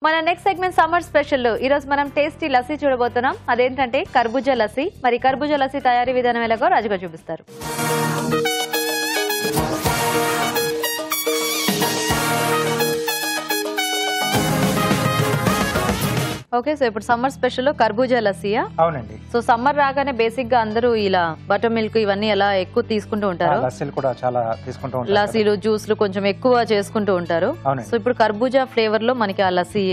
మన next segment summer special ఈ రోజు మనం టేస్టీ లస్సీ చూడబోతున్నాం. అదేంటంటే కర్బూజా లస్సీ. మరి కర్బూజా లస్సీ తయారీ విధానం ఎలాగో రాజుగా చూపిస్తారు. ఓకే, సో ఇప్పుడు సమ్మర్ స్పెషల్ కర్బూజా లస్సీయా? అవునండి. సో సమ్మర్ రాగానే బేసిక్ గా అందరూ ఇలా బటర్ మిల్క్ ఇవన్నీ ఎలా ఎక్కువ తీసుకుంటూ ఉంటారు. లస్సీలు కూడా చాలా తీసుకుంటూ ఉంటారు. లస్సీలు జ్యూస్లు కొంచెం ఎక్కువ చేసుకుంటూ ఉంటారు. సో ఇప్పుడు కర్బూజా ఫ్లేవర్ లో మనకి ఆ లస్సీ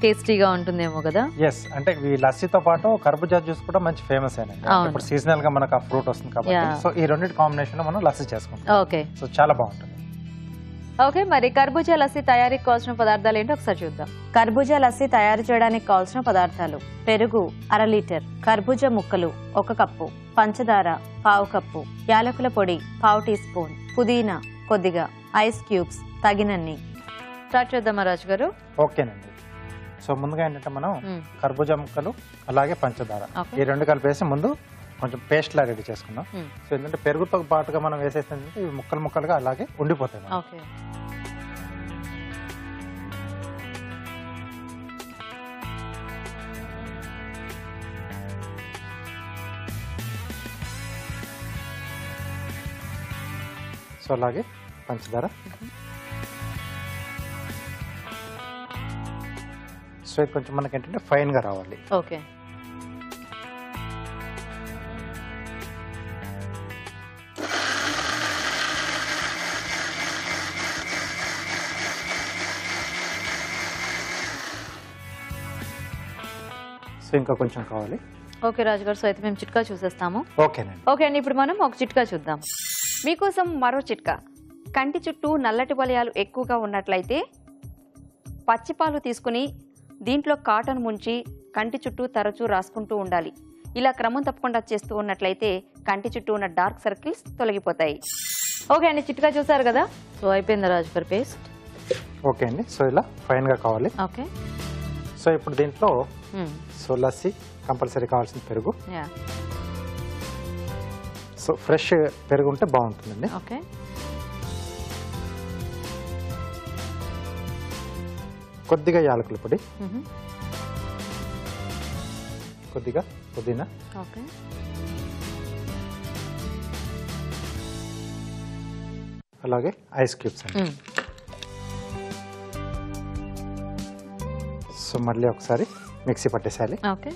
టేస్టీగా ఉంటుందేమో కదా. ఎస్, అంటే ఈ లస్సీతో పాటు కర్బూజా జ్యూస్ కూడా మంచి ఫేమస్ అయినండి. ఇప్పుడు సీజనల్ గా మనకు ఆ ఫ్రూట్ వస్తుంది కాబట్టి సో ఈ రెండింటి కాంబినేషన్ లో మనం లస్సీ చేసుకుంటాం. ఓకే, సో చాలా బాగుంటుంది. ఓకే, మరి కర్బూజా లస్సీ తయారీకి కావాల్సిన పదార్థాలు ఏంటో ఒకసారి చూద్దాం. కర్బూజా లస్సీ తయారు చేయడానికి కావాల్సిన పదార్థాలు: పెరుగు 1/2 లీటర్, కర్బూజా ముక్కలు 1 కప్పు, పంచదార 1/2 కప్పు, యాలకుల పొడి 1/2 టీ స్పూన్, పుదీనా కొద్దిగా, ఐస్ క్యూబ్స్ తగినన్ని. స్టార్ట్ చేద్దామా రాజు గారు? ఓకేనండి. సో ముందుగా ఏంటంటే మనం కర్బూజా ముక్కలు అలాగే పంచదార ఈ రెండు కలిపేసి ముందు కొంచెం పేస్ట్ లా రెడీ చేసుకున్నాం. సో ఏంటంటే పెరుగుతో పాటుగా మనం వేసేస్తే ఇవి ముక్కలు ముక్కలుగా అలాగే ఉండిపోతాయి. సో అలాగే పంచదార. సో ఇది కొంచెం మనకి ఏంటంటే ఫైన్ గా రావాలి. ఓకే, సో ఇంకా కొంచెం కావాలి. ఓకే రాజు గారు, సో అయితే మేము చిట్కా చూసేస్తాము. ఓకేనండి. ఓకే అండి, ఇప్పుడు మనం ఒక చిట్కా చూద్దాం. మీకోసం మరో చిట్కా. కంటి చుట్టూ నల్లటి వలయాలు ఎక్కువగా ఉన్నట్లయితే పచ్చిపాలు తీసుకుని దీంట్లో కాటన్ ముంచి కంటి చుట్టూ తరచూ రాసుకుంటూ ఉండాలి. ఇలా క్రమం తప్పకుండా చేస్తూ ఉన్నట్లయితే కంటి చుట్టూ ఉన్న డార్క్ సర్కిల్స్ తొలగిపోతాయి. ఓకే అండి, చిట్కా చూసారు కదా. సో అయిపోయింది రాజు గారు పేస్ట్. ఓకే అండి, సో ఇలా ఫైన్ గా కావాలి. ఓకే, సో ఇప్పుడు దీంట్లో సో లస్సీ కంపల్సరీ కావాల్సిన పెరుగు. సో ఫ్రెష్ పెరుగు ఉంటే బాగుంటుందండి. ఓకే, కొద్దిగా యాలకుల పొడి, కొద్దిగా పుదీనా, ఓకే, అలాగే ఐస్ క్యూబ్స్ అండి. సో మళ్ళీ ఒకసారి మిక్సీ పట్టేసేయాలి. Okay,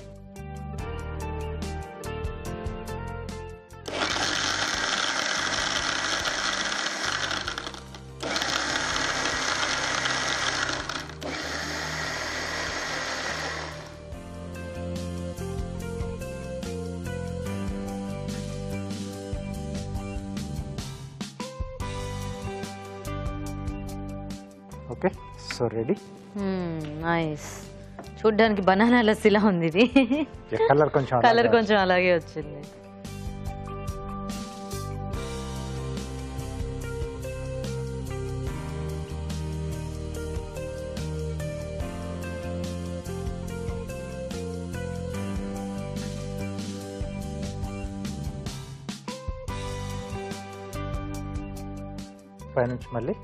okay, so ready. Nice. చూడ్డానికి బనానా లస్సీలా ఉంది ఇది. కలర్ కొంచెం అలాగే వచ్చింది. పైనుంచి మళ్ళీ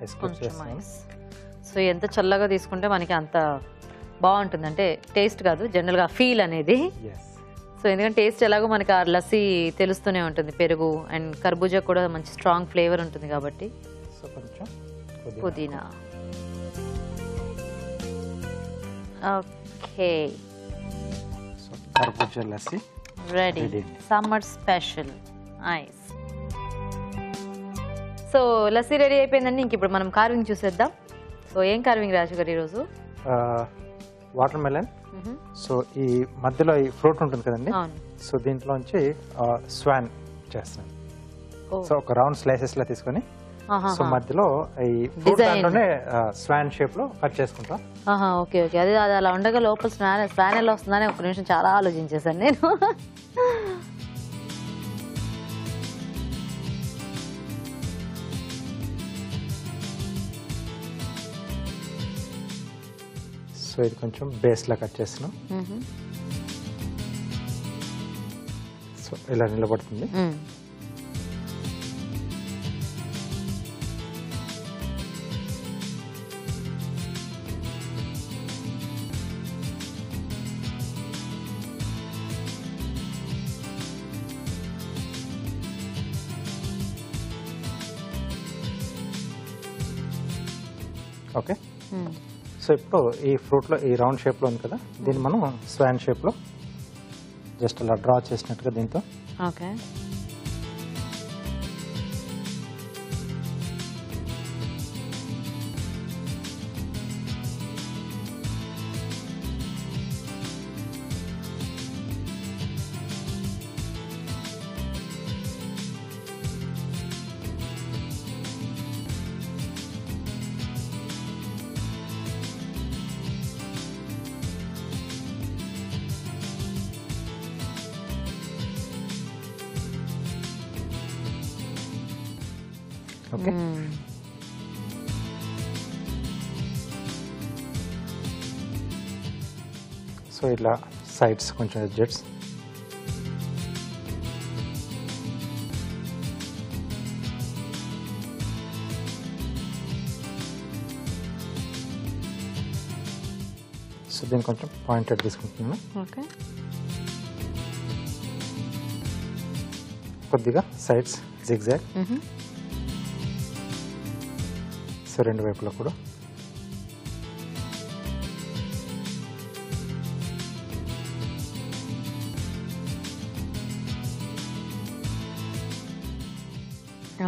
ఐస్ క్యూబ్స్ వేస్తాను. సో ఎంత చల్లగా తీసుకుంటే మనకి అంత బాగుంటుంది, అంటే టేస్ట్ కాదు జనరల్గా ఫీల్ అనేది. సో ఎందుకంటే టేస్ట్ ఎలాగో మనకి ఆ లస్సీ తెలుస్తూనే ఉంటుంది, పెరుగు అండ్ కర్బూజా కూడా మంచి స్ట్రాంగ్ ఫ్లేవర్ ఉంటుంది కాబట్టి. సో కొంచెం పుదీనా. ఓకే, సో కర్బూజా lassi ready. Summer special. Nice. So lassi ready అయిపోయిందండి. ఇంక ఇప్పుడు మనం కార్వింగ్ చూసేద్దాం. సో ఏం కార్వింగ్ రాజు గారు ఈరోజు? Water melon. సో ఈ మధ్యలో ఈ ఫ్రూట్ ఉంటుంది కదండి, సో దీంట్లోంచి స్వాన్ చేస్తాను. సో ఒక రౌండ్ స్లైసెస్ లా తీసుకొని సో మధ్యలో ఈ ఫ్రూట్ దాంట్లోనే స్వాన్ షేప్ లో కట్ చేసుకుంటాం. ఓకే ఓకే, అది అలా ఉండగా లోపల స్వాన్ ఎలా వస్తుందని ఒక నిమిషం చాలా ఆలోచించేసాను నేను. సో ఇది కొంచెం బేస్ లా కట్ చేస్తున్నాం. సో ఇలా నిలబడుతుంది. ఓకే. సో ఇప్పుడు ఈ ఫ్రూట్లో ఈ రౌండ్ షేప్లో ఉంది కదా, దీన్ని మనం స్వాన్ షేప్లో జస్ట్ అలా డ్రా చేసినట్టుగా దీంతో. ఓకే. ఓకే. సో ఇలా సైడ్స్ కొంచెం ఎడ్జెట్స్. సో దీన్ని కొంచెం పాయింటెడ్ తీసుకుంటున్నాను. ఓకే. కొద్దిగా సైడ్స్ జిగ్జాగ్. సో రెండు వైపులా కూడా.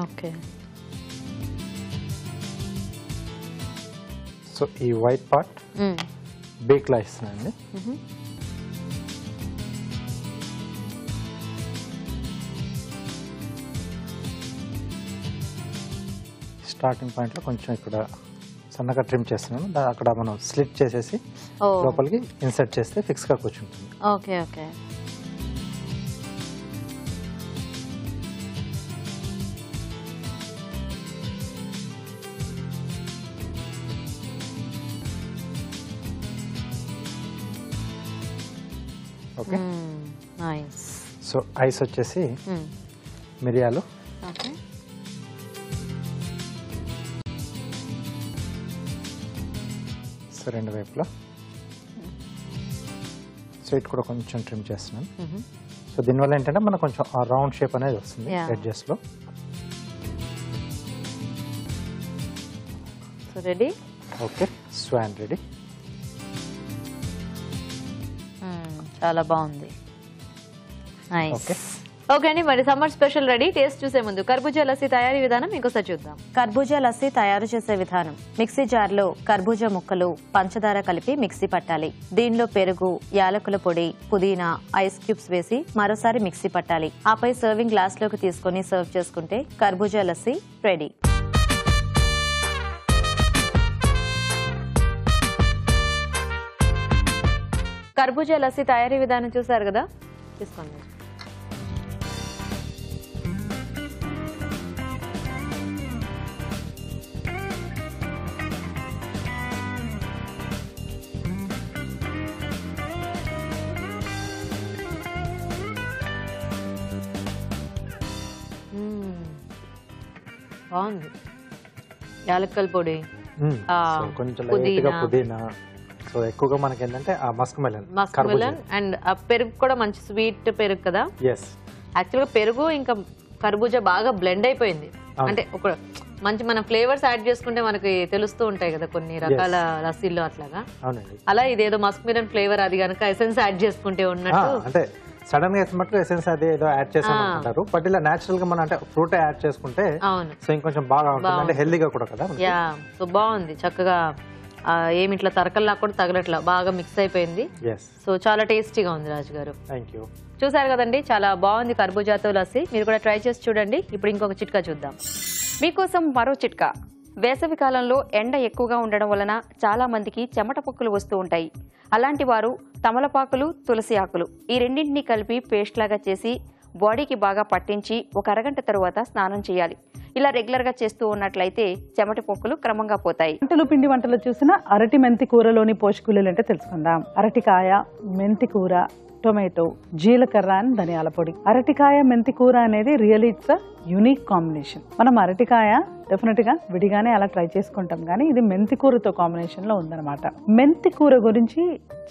ఓకే. సో ఈ వైట్ పార్ట్ బేక్లా ఇస్తున్నానండి. స్టార్టింగ్ పాయింట్లో కొంచెం ఇక్కడ సన్నగా ట్రిమ్ చేస్తున్నాను. అక్కడ మనం స్లిట్ చేసేసి లోపలికి ఇన్సర్ట్ చేస్తే ఫిక్స్గా కూర్చుంటుంది. Okay. Okay. Okay. Nice. So ice వచ్చేసి మిరియాలు. ఓకే. సో రెండు వైపులా. సో ఇటు కూడా కొంచెం ట్రిమ్ చేస్తున్నాను. సో దీనివల్ల ఏంటంటే మనకు కొంచెం ఆ రౌండ్ షేప్ అనేది వస్తుంది ఎడ్జెస్లో. So ready. Okay. Swan ready. చాలా బాగుంది. నైస్. ఓకే. ఓకే అండి, మరి సమ్మర్ స్పెషల్ రెడీ. టేస్ట్ చూసే ముందు కర్బూజా లస్సీ తయారీ విధానం ఇంకోసారి చూద్దాం. కర్బూజా లస్సీ తయారు చేసే విధానం: మిక్సీ జార్లో కర్బూజా ముక్కలు, పంచదార కలిపి మిక్సీ పట్టాలి. దీనిలో పెరుగు, యాలకుల పొడి, పుదీనా, ఐస్ క్యూబ్స్ వేసి మరోసారి మిక్సీ పట్టాలి. ఆపై సర్వింగ్ గ్లాస్ లోకి తీసుకుని సర్వ్ చేసుకుంటే కర్బూజా లస్సీ రెడీ. కర్బూజా లస్సీ తయారీ విధానం చూసారు కదా, తీసుకోండి. బాగుంది. యాలక్కల పొడి, కొంచెం లైట్గా పుదీనా. సో ఎక్కువగా మనకి ఏంటంటే ఆ మస్క్ మెలన్ అండ్ పెరుగు కూడా మంచి స్వీట్ పెరుగు కదా. యాక్చువల్గా పెరుగు ఇంకా కర్బూజా బాగా బ్లెండ్ అయిపోయింది. అంటే ఒక మంచి మనం ఫ్లేవర్స్ యాడ్ చేసుకుంటే మనకి తెలుస్తూ ఉంటాయి కదా కొన్ని రకాల లస్సీల్లో అట్లాగా. అలా ఇదేదో మస్క్ మెలన్ ఫ్లేవర్, అది కనుక ఎసెన్స్ యాడ్ చేసుకుంటే ఉన్నట్టు. అంటే సడన్ గా వేసినట్టు ఎసెన్స్ అది ఏదో యాడ్ చేసామంటారు. బట్ ఇలా నేచురల్ గా మనం అంటే ఫ్రూట్ యాడ్ చేసుకుంటే సో ఇంకొంచెం బాగా ఉంటుంది, అంటే హెల్దీగా కూడా కదా. సో బాగుంది, చక్కగా ఏమి ఇట్లా తరకల్లా కూడా తగలట్లా, బాగా మిక్స్ అయిపోయింది. సో చాలా టేస్టీగా ఉంది రాజు గారు. చూసారు కదండి, చాలా బాగుంది కర్బూజాతో లస్సీ. మీరు కూడా ట్రై చేసి చూడండి. ఇప్పుడు ఇంకొక చిట్కా చూద్దాం. మీకోసం మరో చిట్కా. వేసవి కాలంలో ఎండ ఎక్కువగా ఉండడం వలన చాలా మందికి చెమట పొక్కులు వస్తూ ఉంటాయి. అలాంటి వారు తమలపాకులు, తులసి ఆకులు ఈ రెండింటినీ కలిపి పేస్ట్ లాగా చేసి బాడీకి బాగా పట్టించి ఒక అరగంట తరువాత స్నానం చేయాలి. ఇలా రెగ్యులర్ గా చేస్తూ ఉన్నట్లయితే చెమట పొక్కులు క్రమంగా పోతాయి. వంటలు పిండి వంటలు చూసిన అరటి మెంతి కూరలోని పోషకాలు ఏంటో తెలుసుకుందాం. అరటికాయ, మెంతి కూర, టొమాటో, జీలకర్ర అండ్ ధనియాల పొడి. అరటికాయ మెంతి కూర అనేది really it's a unique combination. మనం అరటికాయ డెఫినెట్ గా విడిగానే అలా ట్రై చేసుకుంటాం, కానీ ఇది మెంతి కూరతో కాంబినేషన్ లో ఉందన్నమాట. మెంతి కూర గురించి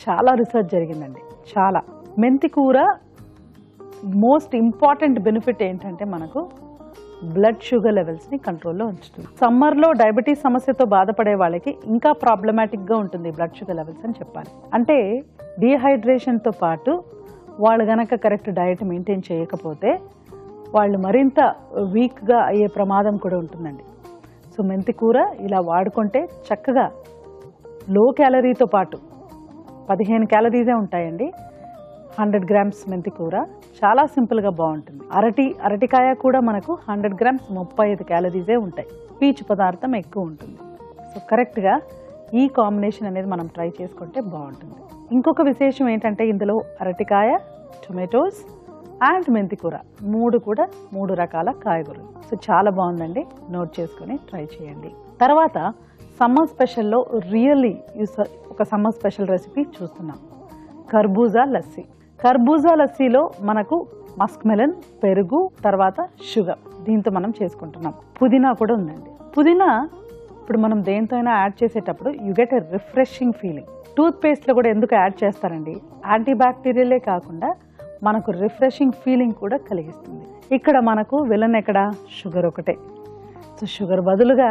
చాలా రీసెర్చ్ జరిగిందండి. చాలా మెంతి కూర మోస్ట్ ఇంపార్టెంట్ బెనిఫిట్ ఏంటంటే మనకు బ్లడ్ షుగర్ లెవెల్స్ని కంట్రోల్లో ఉంచుతుంది. సమ్మర్లో డయాబెటీస్ సమస్యతో బాధపడే వాళ్ళకి ఇంకా ప్రాబ్లమాటిక్గా ఉంటుంది బ్లడ్ షుగర్ లెవెల్స్ అని చెప్పాలి. అంటే డీహైడ్రేషన్తో పాటు వాళ్ళు గనక కరెక్ట్ డయట్ మెయింటైన్ చేయకపోతే వాళ్ళు మరింత వీక్గా అయ్యే ప్రమాదం కూడా ఉంటుందండి. సో మెంతి కూర ఇలా వాడుకుంటే చక్కగా లో క్యాలరీతో పాటు 15 క్యాలరీసే ఉంటాయండి. 100 గ్రామ్స్ మెంతి కూర చాలా సింపుల్గా బాగుంటుంది. అరటికాయ కూడా మనకు 100 గ్రామ్స్ 35 క్యాలరీసే ఉంటాయి. పీచు పదార్థం ఎక్కువ ఉంటుంది. సో కరెక్ట్గా ఈ కాంబినేషన్ అనేది మనం ట్రై చేసుకుంటే బాగుంటుంది. ఇంకొక విశేషం ఏంటంటే ఇందులో అరటికాయ, టొమాటోస్ అండ్ మెంతి కూర 3 రకాల కాయగూరలు. సో చాలా బాగుందండి, నోట్ చేసుకొని ట్రై చేయండి. తర్వాత సమ్మర్ స్పెషల్లో రియల్లీ ఒక సమ్మర్ స్పెషల్ రెసిపీ చూస్తున్నాం, కర్బూజా లస్సీ. కర్బూజా లస్సీలో మనకు మస్క్ మెలన్, పెరుగు, తర్వాత షుగర్, దీంతో మనం చేసుకుంటున్నాం. పుదీనా కూడా ఉందండి. పుదీనా ఇప్పుడు మనం దేంతో అయినా యాడ్ చేసేటప్పుడు you get a refreshing feeling. Tooth పేస్ట్లో కూడా ఎందుకు యాడ్ చేస్తారండి, యాంటీ బ్యాక్టీరియలే కాకుండా మనకు రిఫ్రెషింగ్ ఫీలింగ్ కూడా కలిగిస్తుంది. ఇక్కడ మనకు విలన్ ఎక్కడ, షుగర్ ఒకటే. సో షుగర్ బదులుగా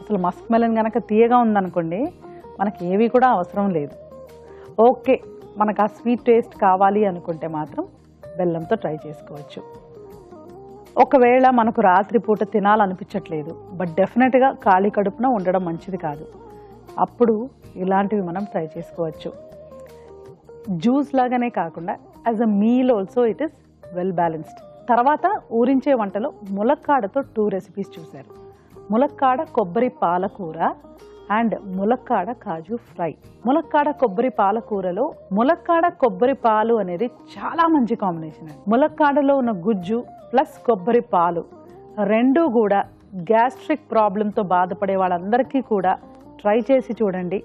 అసలు మస్క్ మెలన్ కనుక తీయగా ఉందనుకోండి, మనకి ఏవి కూడా అవసరం లేదు. ఓకే, మనకు ఆ స్వీట్ టేస్ట్ కావాలి అనుకుంటే మాత్రం బెల్లంతో ట్రై చేసుకోవచ్చు. ఒకవేళ మనకు రాత్రిపూట తినాలనిపించట్లేదు, బట్ డెఫినెట్గా ఖాళీ కడుపున ఉండడం మంచిది కాదు, అప్పుడు ఇలాంటివి మనం ట్రై చేసుకోవచ్చు. జ్యూస్ లాగానే కాకుండా as a meal also it is well balanced. తర్వాత ఊరించే వంటలో ములక్కాడతో 2 రెసిపీస్ చూశారు. ములక్కాడ కొబ్బరి పాలకూర అండ్ ములక్కాడ కాజు ఫ్రై. ములక్కాడ కొబ్బరి పాలకూరలో ములక్కాడ కొబ్బరి పాలు అనేది చాలా మంచి కాంబినేషన్ అండి. ములక్కాడలో ఉన్న గుజ్జు ప్లస్ కొబ్బరి పాలు రెండూ కూడా గ్యాస్ట్రిక్ ప్రాబ్లంతో బాధపడే వాళ్ళందరికీ కూడా ట్రై చేసి చూడండి,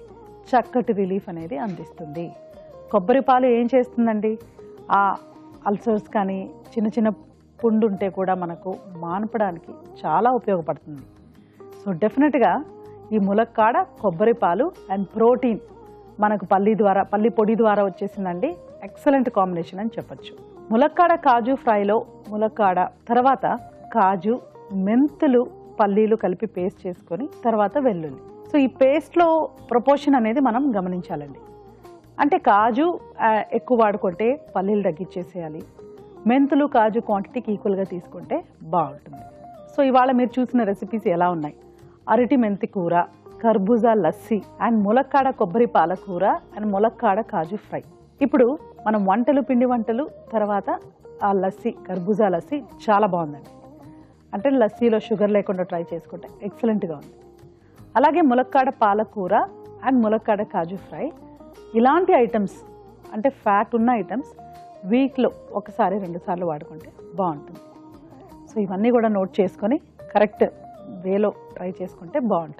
చక్కటి రిలీఫ్ అనేది అందిస్తుంది. కొబ్బరి పాలు ఏం చేస్తుందండి, ఆ అల్సర్స్ కానీ చిన్న చిన్న పుండు ఉంటే కూడా మనకు మాన్పడానికి చాలా ఉపయోగపడుతుంది. సో డెఫినెట్గా ఈ ములక్కాడ కొబ్బరి పాలు అండ్ ప్రోటీన్ మనకు పల్లి పొడి ద్వారా వచ్చేసిందండి. ఎక్సలెంట్ కాంబినేషన్ అని చెప్పచ్చు. ములక్కాడ కాజు ఫ్రైలో ములక్కాడ తర్వాత కాజు, మెంతులు, పల్లీలు కలిపి పేస్ట్ చేసుకొని తర్వాత వెల్లుల్లి. సో ఈ పేస్ట్లో ప్రపోర్షన్ అనేది మనం గమనించాలండి. అంటే కాజు ఎక్కువ వాడుకుంటే పల్లీలు తగ్గించేసేయాలి, మెంతులు కాజు క్వాంటిటీకి ఈక్వల్గా తీసుకుంటే బాగుంటుంది. సో ఇవాళ మీరు చూసిన రెసిపీస్ ఎలా ఉన్నాయి, అరటి మెంతి కూర, కర్బూజా లస్సీ అండ్ ములక్కాడ కొబ్బరి పాలకూర అండ్ ములక్కాడ కాజు ఫ్రై. ఇప్పుడు మనం పిండి వంటలు తర్వాత ఆ లస్సీ, కర్బూజా లస్సీ చాలా బాగుందండి. అంటే లస్సీలో షుగర్ లేకుండా ట్రై చేసుకుంటే ఎక్సలెంట్గా ఉంది. అలాగే ములక్కాడ పాలకూర అండ్ ములక్కాడ కాజు ఫ్రై, ఇలాంటి ఐటమ్స్ అంటే ఫ్యాట్ ఉన్న ఐటమ్స్ వీక్లో 1-2 సార్లు వాడుకుంటే బాగుంటుంది. సో ఇవన్నీ కూడా నోట్ చేసుకొని కరెక్ట్ వేలో ట్రై చేసుకుంటే బాగుంటుంది.